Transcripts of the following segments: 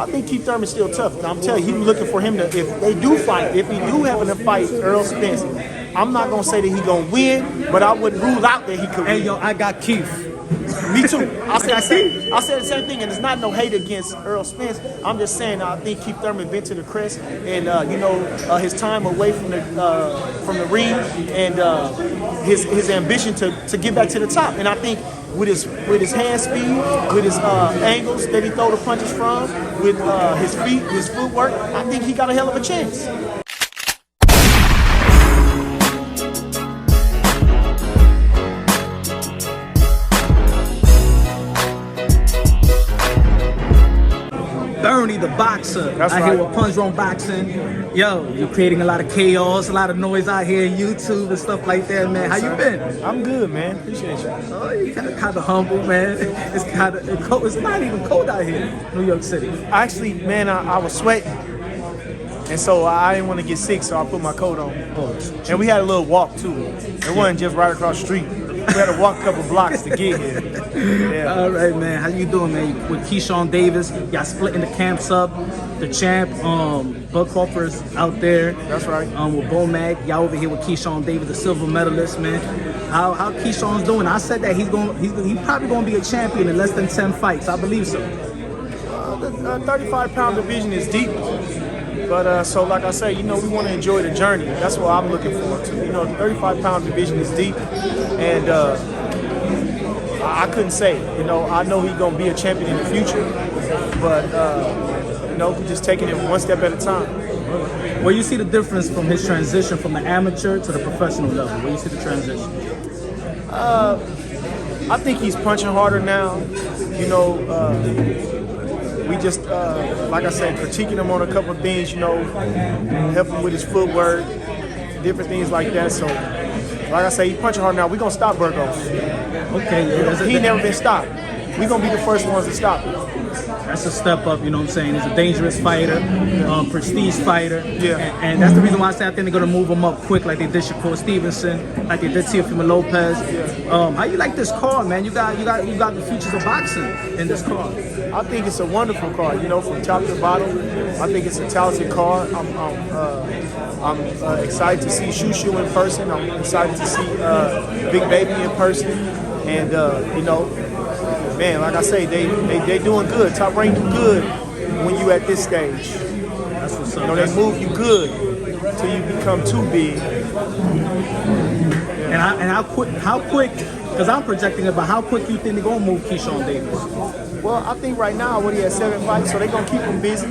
I think Keith Thurman's still tough. And I'm telling you, he's looking for him to, if they do fight, if he do happen to fight Errol Spence, I'm not going to say that he's going to win, but I wouldn't rule out that he could win. Hey, yo, I got Keith. Me too. I said the same thing, and it's not no hate against Errol Spence. I'm just saying I think Keith Thurman been to the crest, and his time away from the ring, and his ambition to get back to the top. And I think with his hand speed, with his angles that he throw the punches from, with his feet, his footwork, I think he got a hell of a chance. Bernie, the boxer. That's out right. here with Punsh on boxing. Yo, you're creating a lot of chaos, a lot of noise out here on YouTube and stuff like that, man. How you been? I'm good, man. Appreciate you. Oh, you kind of humble, man. It's kind of cold. It's not even cold out here in New York City. Actually, man, I was sweating, and so I didn't want to get sick, so I put my coat on. And we had a little walk too. It wasn't just right across the street. We had to walk a couple blocks to get here. Yeah. All right, man. How you doing, man? With Keyshawn Davis, y'all splitting the camps up. The champ, Bud Crawford's out there. That's right. With Bomac, y'all over here with Keyshawn Davis, the silver medalist, man. How Keyshawn's doing? I said that he's probably gonna be a champion in less than 10 fights. I believe so. The 35-pound division is deep. But so like I say, we want to enjoy the journey. That's what I'm looking forward to. The 35-pound division is deep, and I couldn't say. I know he's gonna be a champion in the future, but we're just taking it one step at a time. Where you see the difference from his transition from the amateur to the professional level? Where you see the transition? I think he's punching harder now. We just, like I said, critiquing him on a couple of things, helping with his footwork, different things like that. So, like I say, he's punching hard now. We're going to stop Burgos. Okay. Yeah, he never been stopped. We're going to be the first ones to stop him. That's a step up, you know what I'm saying? He's a dangerous fighter, prestige fighter. Yeah. And that's the reason why I say I think they're going to move him up quick like they did Shakur Stevenson, like they did Teofimo Lopez. How you like this card, man? You got the futures of boxing in this card. I think it's a wonderful card, from top to bottom. I think it's a talented card. I'm excited to see Shushu in person. I'm excited to see Big Baby in person. And, man, like I say, they doing good. Top Rank do good when you at this stage. That's what's up. They move you good till you become too big. And how quick, because I'm projecting about how quick you think they're going to move Keyshawn Davis. Well, I think right now, he has 7 fights, so they're going to keep him busy.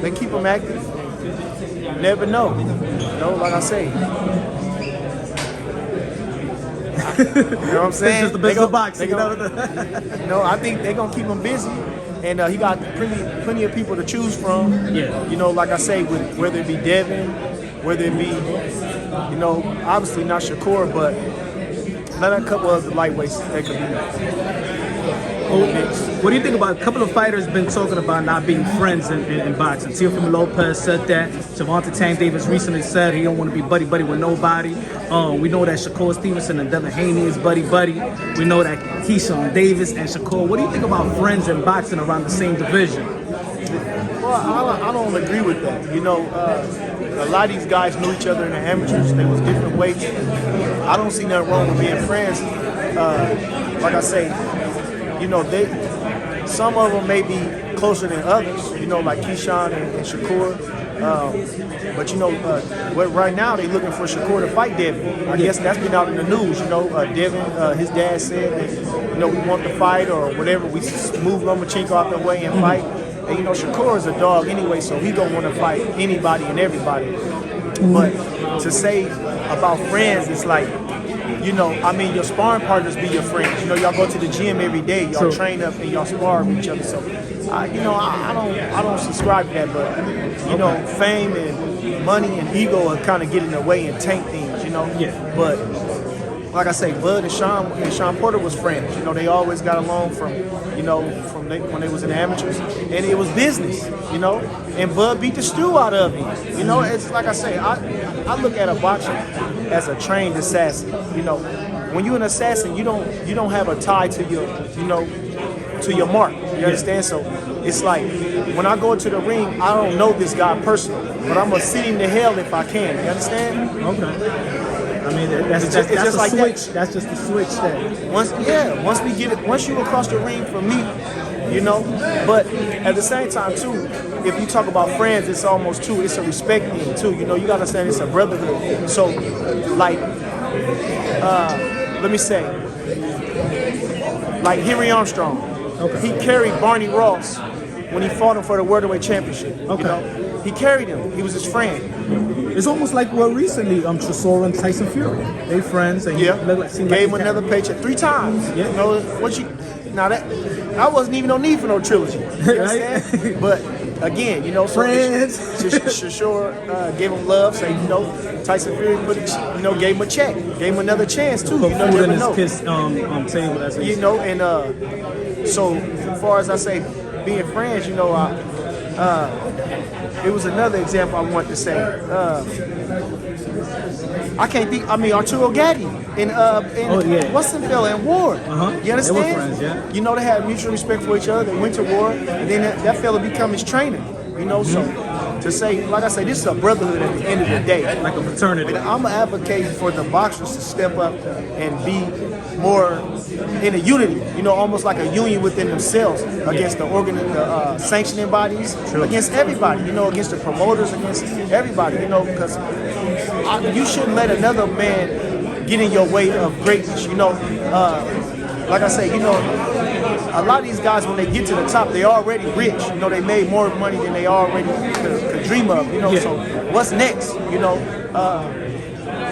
They keep him active. You never know. Like I say. You know what I'm saying? It's just the business of boxing. I think they're going to keep him busy. And he got plenty of people to choose from. Yeah. Like I say, whether it be Devin, whether it be, obviously not Shakur, but not a couple of the lightweights that could be. What do you think about a couple of fighters been talking about not being friends in boxing? Teofimo Lopez said that. Gervonta Tank Davis recently said he don't want to be buddy-buddy with nobody. We know that Shakur Stevenson and Devin Haney is buddy-buddy. We know that Keyshawn Davis and Shakur. What do you think about friends in boxing around the same division? Well, I don't agree with that. A lot of these guys knew each other in the amateurs. They was different weights. I don't see nothing wrong with being friends. Like I say, some of them may be closer than others, like Keyshawn and Shakur. But right now they're looking for Shakur to fight Devin. I guess that's been out in the news. Devin, his dad said that, we want to fight or whatever. We move Lomachenko out the way and fight. And Shakur is a dog anyway, so he gonna want to fight anybody and everybody. But to say about friends, it's like, your sparring partners be your friends. Y'all go to the gym every day, y'all train up and y'all spar with each other. So, I don't subscribe to that. But fame and money and ego are kind of get in the way and tank things. Yeah. But like I say, Bud and Sean Porter was friends. They always got along from when they was in the amateurs, and it was business. And Bud beat the stew out of him. It's like I say, I look at a boxer as a trained assassin. When you're an assassin, you don't have a tie to your mark. You understand? So it's like when I go into the ring, I don't know this guy personally, but I'm gonna send him to hell if I can. You understand? Okay. I mean, that's It's just just the like switch. that. That's just the switch there. Once you across the ring from me, you know. But at the same time too, if you talk about friends, it's almost too. It's a respect thing too. You know, you gotta understand it's a brotherhood. So, like, let me say, like Henry Armstrong, he carried Barney Ross when he fought him for the welterweight championship. Okay. You know, he carried him. He was his friend. It's almost like recently, Chisora and Tyson Fury, they friends, and Yeah, seemed gave him like another paycheck 3 times. Yeah. You know what you? Now that wasn't even no need for no trilogy. You understand? But again, you know, so Friends. Chisora gave him love. So you know, Tyson Fury gave him a check, gave him another chance too. put You know, food never in his know. kiss table. That's You know, and so as far as I say, being friends, you know, it was another example I wanted to say. I can't think. I mean, Arturo Gatti and what's the fella in War. You understand? They were friends, yeah. You know, they had mutual respect for each other. They went to war, and then that fella become his trainer. You know, so to say, like I say, this is a brotherhood at the end of the day. like a fraternity. And I'm advocating for the boxers to step up and be more in a unity, you know, almost like a union within themselves against the sanctioning bodies, against everybody, you know, against the promoters, against everybody, you know, because you shouldn't let another man get in your way of greatness, you know. Like I say, you know, a lot of these guys, when they get to the top, they already rich. You know, they made more money than they already could dream of. You know, so what's next? You know,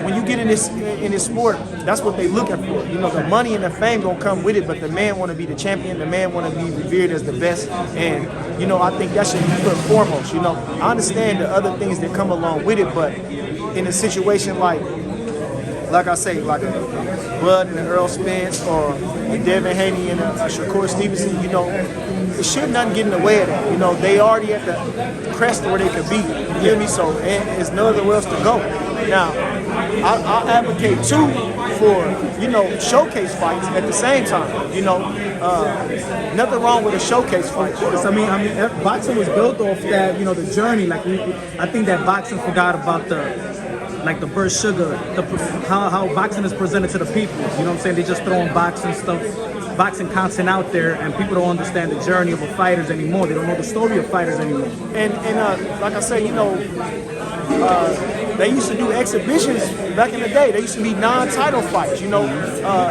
when you get in this sport, that's what they looking for. You know, the money and the fame gonna come with it, but the man want to be the champion. The man want to be revered as the best, and you know, I think that should be put foremost. You know, I understand the other things that come along with it, but in a situation like I say, like a Bud and Errol Spence or a Devin Haney and a Shakur Stevenson, you know, it should nothing get in the way of that. You know, they already at the crest where they could be. You hear me? So and there's nowhere else to go. Now, I advocate too for, you know, showcase fights at the same time. You know, nothing wrong with a showcase fight. You know? I mean, boxing was built off that, you know, the journey. Like I think that boxing forgot about the burst sugar, how boxing is presented to the people. You know what I'm saying? They just throwing boxing content out there, and people don't understand the journey of the fighters anymore. They don't know the story of fighters anymore. And like I said, you know, they used to do exhibitions back in the day. They used to be non-title fights. You know,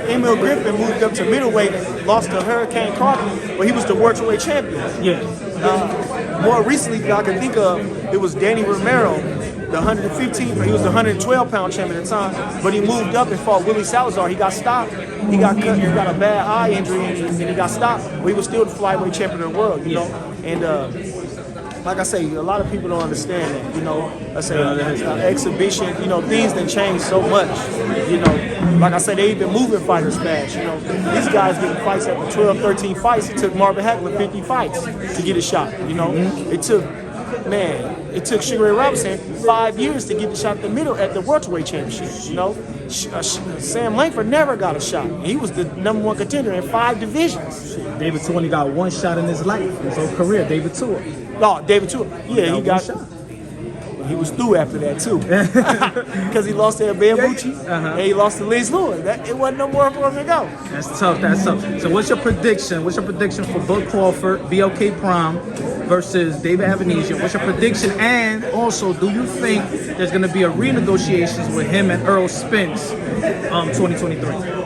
Emil Griffin moved up to middleweight and lost to Hurricane Carter, but he was the welterweight champion. Yeah. More recently, I can think of, it was Danny Romero, the 115, but he was the 112-pound champion at the time. But he moved up and fought Willie Salazar. He got stopped. He got cut. He got a bad eye injury, and he got stopped. But he was still the flyweight champion of the world. You know, and like I say, a lot of people don't understand that. You know, I say exhibition. You know, things that change so much. You know, like I said, they even moving fighters fast. You know, these guys getting fights after 12, 13 fights. It took Marvin Hagler 50 fights to get a shot. You know, it took Sugar Ray Robinson 5 years to get the shot at the welterweight championship. You know, Sam Langford never got a shot. He was the #1 contender in 5 divisions. David Tua only got one shot in his life, his whole career. David Tua. Oh, David Tua. Yeah, he got one shot. He was through after that too, because he lost to Bambucci and he lost to Liz Lewis. It wasn't no more for him to go. That's tough. That's tough. So, what's your prediction? What's your prediction for Bud Crawford, BLK Prime versus David Avenesian? What's your prediction? And also, do you think there's going to be a renegotiations with him and Errol Spence, 2023?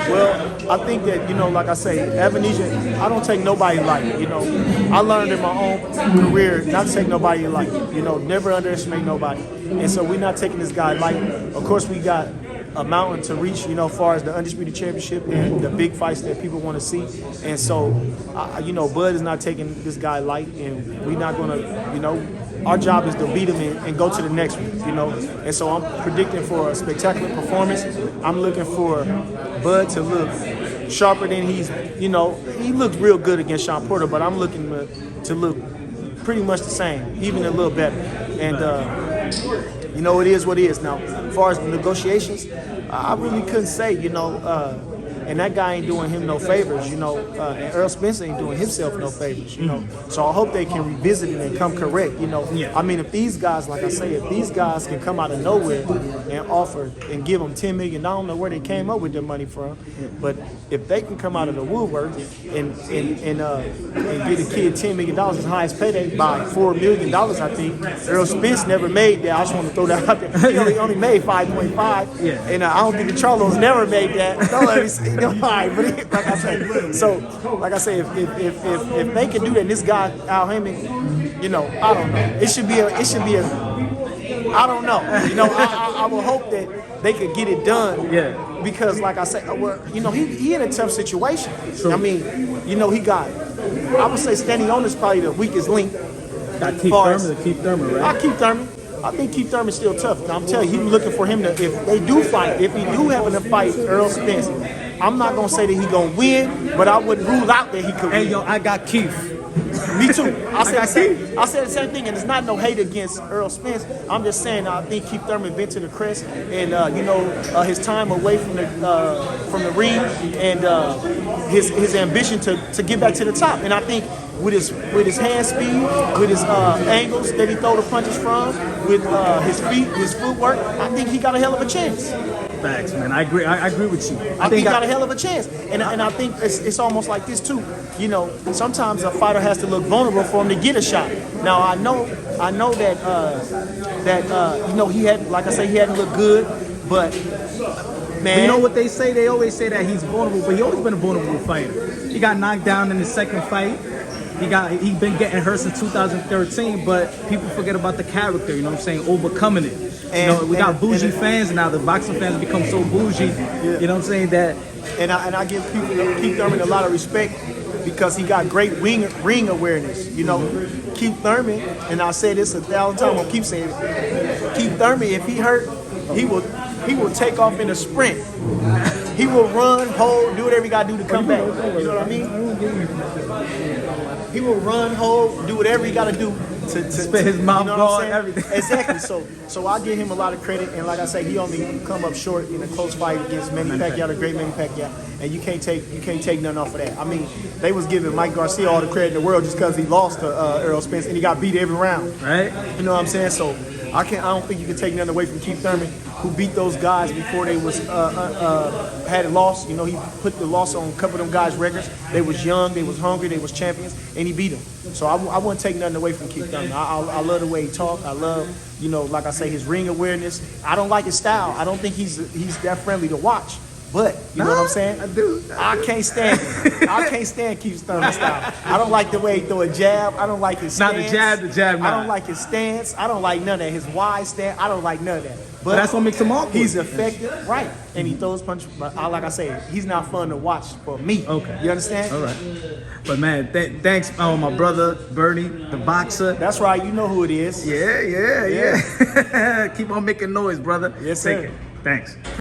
Well, I think that, you know, like I say, Avenesian, I don't take nobody light. You know, I learned in my own career not to take nobody light. You know, never underestimate nobody. And so we're not taking this guy light. Of course, we got a mountain to reach, you know, as far as the Undisputed Championship and the big fights that people want to see. And so, you know, Bud is not taking this guy light, and we're not going to, you know, our job is to beat him and go to the next one, you know. And so I'm predicting for a spectacular performance. I'm looking for Bud to look sharper than he's, you know, he looked real good against Sean Porter, but I'm looking to look pretty much the same, even a little better. And, you know, it is what it is. Now, as far as the negotiations, I really couldn't say, you know, and that guy ain't doing him no favors, you know. And Errol Spence ain't doing himself no favors, you know. So I hope they can revisit it and come correct, you know. Yeah. I mean, if these guys, like I say, if these guys can come out of nowhere and offer and give them $10 million, I don't know where they came up with their money from, but if they can come out of the woodwork and get a kid $10 million, his highest payday by $4 million, I think. Errol Spence never made that. I just want to throw that out there. He only made 5.5, Yeah. and I don't think the Charlos never made that. Don't let me see. All right, but like I say, so like I say, if they can do that, this guy Al Heyman, you know, I don't know. It should be a. I don't know. You know, I would hope that they could get it done. Yeah. Because, like I said, well, you know, he in a tough situation. True. I mean, you know, I would say Stanley On is probably the weakest link. Got Keith Thurman, right? I keep Thurman. I think Keith Thurman's still tough. I'm telling you, he's looking for him to, if they do fight, if he do happen to fight Errol Spence, I'm not going to say that he's going to win, but I wouldn't rule out that he could win. Hey, yo, I got Keith. Me too. I said the same thing, and it's not no hate against Errol Spence. I'm just saying I think Keith Thurman been to the crest, and you know, his time away from the ring, and his ambition to get back to the top. And I think with his hand speed, with his angles that he throw the punches from, with his feet, his footwork, I think he got a hell of a chance. Facts, man. I agree with you. I think he got a hell of a chance, and I think it's almost like this too. You know, sometimes a fighter has to look vulnerable for him to get a shot. Now I know that you know, he had, like I say, he hadn't looked good, but man, You know what they say? They always say that he's vulnerable, but he always been a vulnerable fighter. He got knocked down in his second fight. He been getting hurt since 2013, but people forget about the character. You know what I'm saying? Overcoming it. You know, we got bougie fans now. The boxing fans become so bougie. Yeah. You know what I'm saying? That and I give Keith Thurman a lot of respect because he got great ring awareness. You know, Keith Thurman, and I say this 1,000 times. I'll keep saying it. Keith Thurman, if he hurt, he will take off in a sprint. He will run, hold, do whatever he got to do to come back. You know what I mean? He will run, hold, do whatever he got to do to spit his mouth, you know what I'm saying? everything. Exactly. So I give him a lot of credit, and like I say, he only come up short in a close fight against Manny Pacquiao, the great Manny Pacquiao, and you can't take nothing off of that. I mean, they was giving Mike Garcia all the credit in the world just because he lost to Errol Spence and he got beat every round. right? You know what I'm saying? So I don't think you can take nothing away from Keith Thurman, who beat those guys before they was had a loss. You know, he put the loss on a couple of them guys' records. They was young, they was hungry, they was champions, and he beat them. So I wouldn't take nothing away from Keith Thurman. I love the way he talk. I love, you know, like I say, his ring awareness. I don't like his style. I don't think he's that friendly to watch. But you know what I'm saying? I do. I can't stand it. I can't stand Keith Thurman's style. I don't like the way he throw a jab. I don't like his stance. Not the jab. I don't like his stance. I don't like none of that. His wide stance. I don't like none of that. But that's what makes him awkward. He's effective, right? And he throws punches. But like I say, he's not fun to watch for me. Okay. You understand? All right. But man, thanks, my brother Bernie, the boxer. That's right. You know who it is. Yeah. Keep on making noise, brother. Yes, Take sir. it. Thanks.